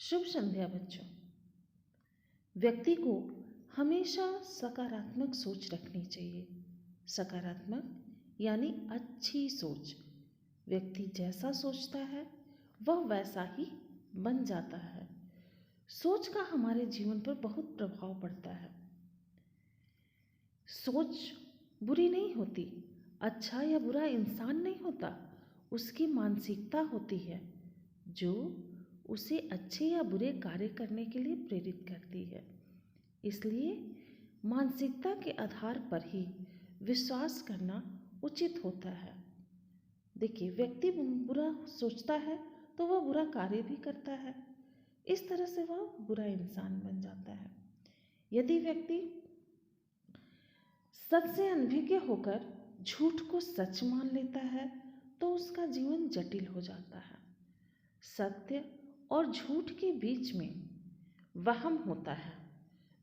शुभ संध्या बच्चों। व्यक्ति को हमेशा सकारात्मक सोच रखनी चाहिए। सकारात्मक यानी अच्छी सोच। व्यक्ति जैसा सोचता है वह वैसा ही बन जाता है। सोच का हमारे जीवन पर बहुत प्रभाव पड़ता है। सोच बुरी नहीं होती, अच्छा या बुरा इंसान नहीं होता, उसकी मानसिकता होती है जो उसे अच्छे या बुरे कार्य करने के लिए प्रेरित करती है। इसलिए मानसिकता के आधार पर ही विश्वास करना उचित होता है। देखिए, व्यक्ति बुरा सोचता है तो वह बुरा कार्य भी करता है। इस तरह से वह बुरा इंसान बन जाता है। यदि व्यक्ति सच से अनभिज्ञ होकर झूठ को सच मान लेता है तो उसका जीवन जटिल हो जाता है। सत्य और झूठ के बीच में वहम होता है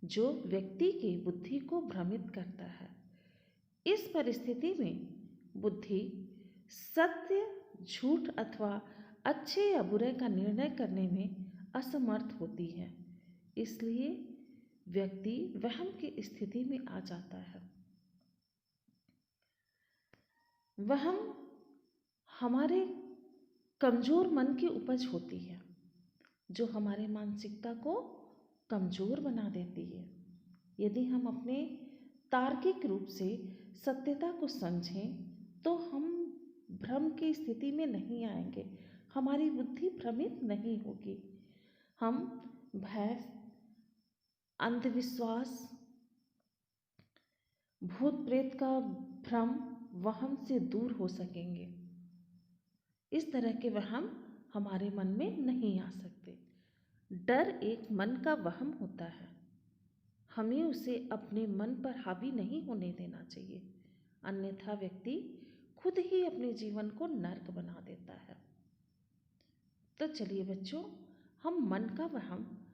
जो व्यक्ति की बुद्धि को भ्रमित करता है। इस परिस्थिति में बुद्धि सत्य, झूठ अथवा अच्छे या बुरे का निर्णय करने में असमर्थ होती है। इसलिए व्यक्ति वहम की स्थिति में आ जाता है। वहम हमारे कमजोर मन की उपज होती है जो हमारे मानसिकता को कमजोर बना देती है। यदि हम अपने तार्किक रूप से सत्यता को समझें तो हम भ्रम की स्थिति में नहीं आएंगे, हमारी बुद्धि भ्रमित नहीं होगी। हम भय, अंधविश्वास, भूत प्रेत का भ्रम, वहम से दूर हो सकेंगे। इस तरह के वहम हमारे मन में नहीं आ सकते। डर एक मन का वहम होता है। हमें उसे अपने मन पर हावी नहीं होने देना चाहिए, अन्यथा व्यक्ति खुद ही अपने जीवन को नर्क बना देता है। तो चलिए बच्चों, हम मन का वहम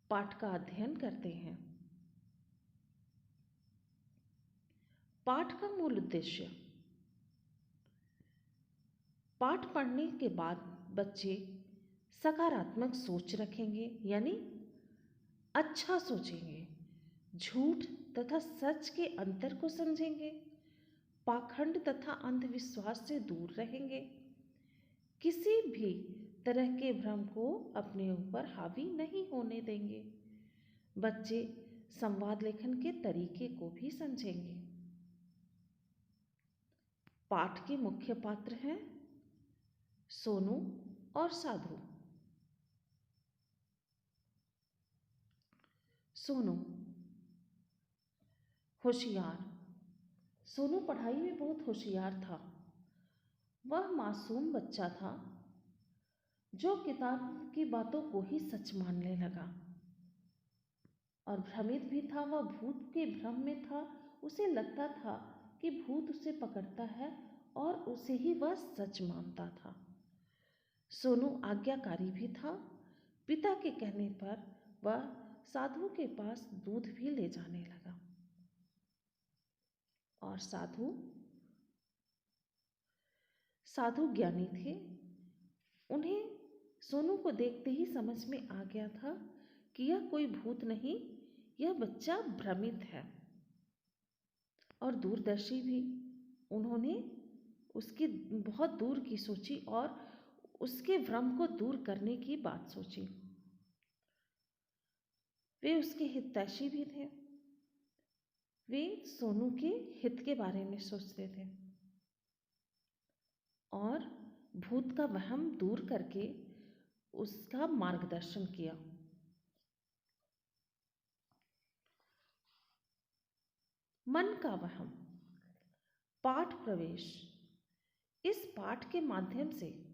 पाठ का अध्ययन करते हैं। पाठ का मूल उद्देश्य। पाठ पढ़ने के बाद बच्चे सकारात्मक सोच रखेंगे, यानी अच्छा सोचेंगे, झूठ तथा सच के अंतर को समझेंगे, पाखंड तथा अंधविश्वास से दूर रहेंगे, किसी भी तरह के भ्रम को अपने ऊपर हावी नहीं होने देंगे। बच्चे संवाद लेखन के तरीके को भी समझेंगे। पाठ के मुख्य पात्र हैं सोनू और साधु। सोनू होशियार। सोनू पढ़ाई में बहुत होशियार था। वह मासूम बच्चा था जो किताब की बातों को ही सच मानने लगा और भ्रमित भी था। वह भूत के भ्रम में था। उसे लगता था कि भूत उसे पकड़ता है और उसे ही वह सच मानता था। सोनू आज्ञाकारी भी था। पिता के कहने पर वह साधु के पास दूध भी ले जाने लगा। और साधु ज्ञानी थे। उन्हें सोनू को देखते ही समझ में आ गया था कि यह कोई भूत नहीं, यह बच्चा भ्रमित है और दूरदर्शी भी। उन्होंने उसकी बहुत दूर की सोची और उसके भ्रम को दूर करने की बात सोची। वे उसके हितैषी भी थे। वे सोनू के हित के बारे में सोचते थे और भूत का वहम दूर करके उसका मार्गदर्शन किया। मन का वहम। पाठ प्रवेश। इस पाठ के माध्यम से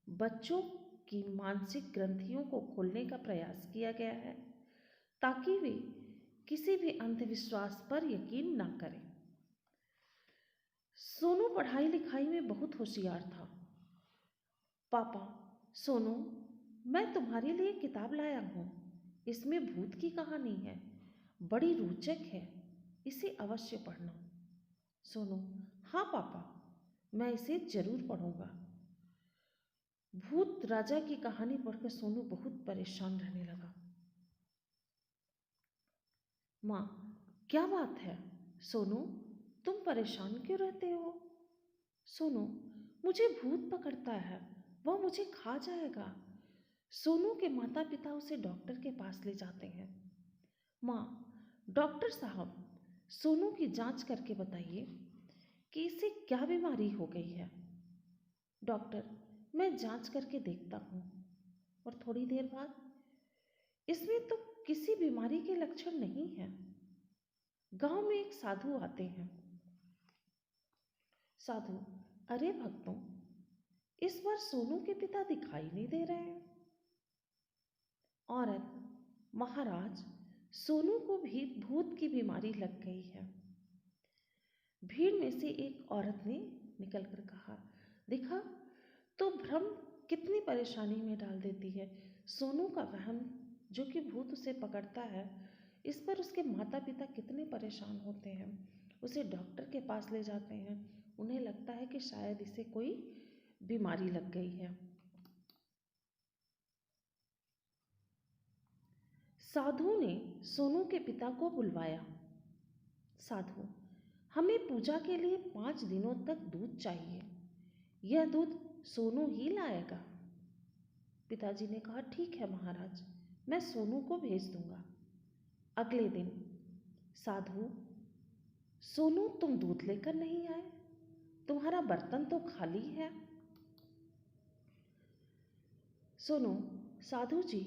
बच्चों की मानसिक ग्रंथियों को खोलने का प्रयास किया गया है ताकि वे किसी भी अंधविश्वास पर यकीन न करें। सोनू पढ़ाई लिखाई में बहुत होशियार था। पापा, सोनू, मैं तुम्हारे लिए किताब लाया हूँ। इसमें भूत की कहानी है, बड़ी रोचक है, इसे अवश्य पढ़ना। सोनू, हाँ पापा, मैं इसे जरूर पढ़ूंगा। भूत राजा की कहानी पढ़कर सोनू बहुत परेशान रहने लगा। माँ, क्या बात है? सोनू, तुम परेशान क्यों रहते हो? सोनू, मुझे भूत पकड़ता है, वह मुझे खा जाएगा। सोनू के माता पिता उसे डॉक्टर के पास ले जाते हैं। माँ, डॉक्टर साहब, सोनू की जांच करके बताइए कि इसे क्या बीमारी हो गई है। डॉक्टर, मैं जांच करके देखता हूँ। और थोड़ी देर बाद, इसमें तो किसी बीमारी के लक्षण नहीं हैं। गांव में एक साधु आते हैं। साधु, अरे भक्तों, इस बार सोनू के पिता दिखाई नहीं दे रहे हैं। औरत, महाराज, सोनू को भी भूत की बीमारी लग गई है। भीड़ में से एक औरत ने निकलकर कहा, देखा तो भ्रम कितनी परेशानी में डाल देती है। सोनू का वहम जो कि भूत उसे पकड़ता है, इस पर उसके माता पिता कितने परेशान होते हैं। उसे डॉक्टर के पास ले जाते हैं। उन्हें लगता है कि शायद इसे कोई बीमारी लग गई है। साधु ने सोनू के पिता को बुलवाया। साधु, हमें पूजा के लिए 5 दिनों तक दूध चाहिए। यह दूध सोनू ही लाएगा। पिताजी ने कहा, ठीक है महाराज, मैं सोनू को भेज दूंगा। अगले दिन, साधु, सोनू तुम दूध लेकर नहीं आए, तुम्हारा बर्तन तो खाली है। सोनू, साधु जी,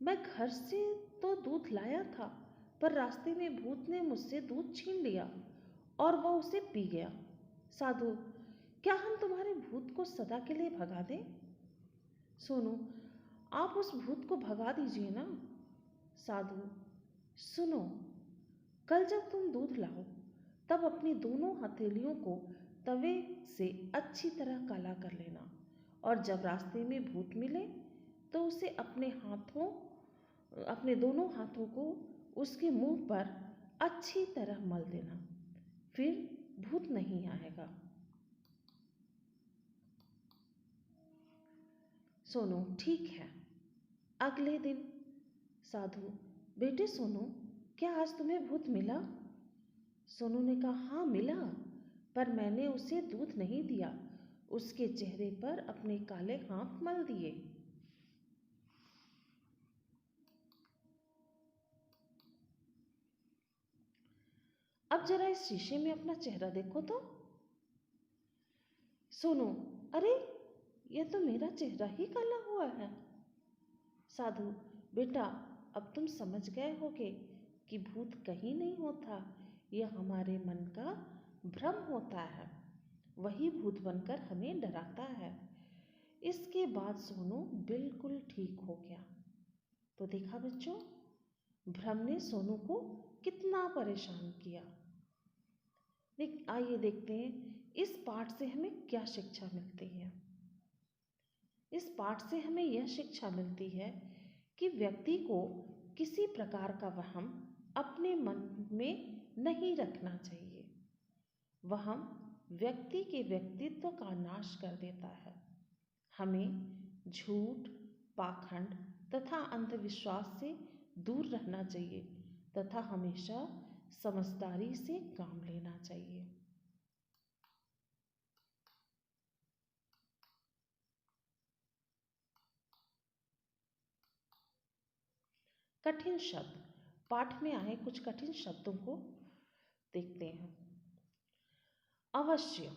मैं घर से तो दूध लाया था, पर रास्ते में भूत ने मुझसे दूध छीन लिया और वह उसे पी गया। साधु, क्या हम तुम्हारे भूत को सदा के लिए भगा दें? सोनू, आप उस भूत को भगा दीजिए ना। साधु, सुनो, कल जब तुम दूध लाओ तब अपनी दोनों हथेलियों को तवे से अच्छी तरह काला कर लेना, और जब रास्ते में भूत मिले तो उसे अपने दोनों हाथों को उसके मुंह पर अच्छी तरह मल देना, फिर भूत नहीं आएगा। सोनू, ठीक है। अगले दिन, साधु, बेटे सोनू, क्या आज तुम्हें भूत मिला? सोनू ने कहा, हाँ मिला, पर मैंने उसे दूध नहीं दिया, उसके चेहरे पर अपने काले हाथ मल दिए। अब जरा इस शीशे में अपना चेहरा देखो तो। सोनू, अरे यह तो मेरा चेहरा ही काला हुआ है। साधु, बेटा, अब तुम समझ गए होगे कि भूत कहीं नहीं होता, यह हमारे मन का भ्रम होता है। वही भूत बनकर हमें डराता है। इसके बाद सोनू बिल्कुल ठीक हो गया। तो देखा बच्चों, भ्रम ने सोनू को कितना परेशान किया। आइए देखते हैं इस पाठ से हमें क्या शिक्षा मिलती है। इस पाठ से हमें यह शिक्षा मिलती है कि व्यक्ति को किसी प्रकार का वहम अपने मन में नहीं रखना चाहिए। वहम व्यक्ति के व्यक्तित्व का नाश कर देता है। हमें झूठ, पाखंड तथा अंधविश्वास से दूर रहना चाहिए तथा हमेशा समझदारी से काम लेना चाहिए। कठिन शब्द। पाठ में आए कुछ कठिन शब्दों को देखते हैं। अवश्य,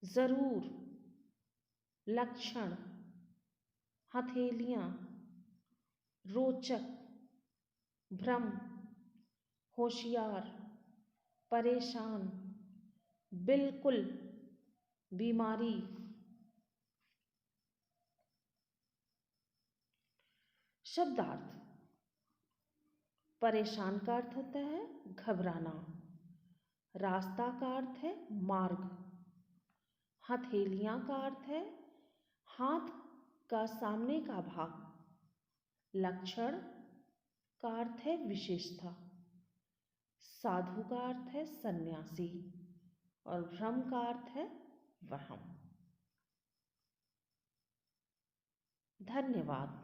जरूर, लक्षण, हथेलियां, रोचक, भ्रम, होशियार, परेशान, बिल्कुल, बीमारी। शब्दार्थ। परेशान का अर्थ होता है घबराना। रास्ता का अर्थ है मार्ग। हथेलियां का अर्थ है हाथ का सामने का भाग। लक्षण का अर्थ है विशेषता। साधु का अर्थ है सन्यासी और भ्रम का अर्थ है वहम। धन्यवाद।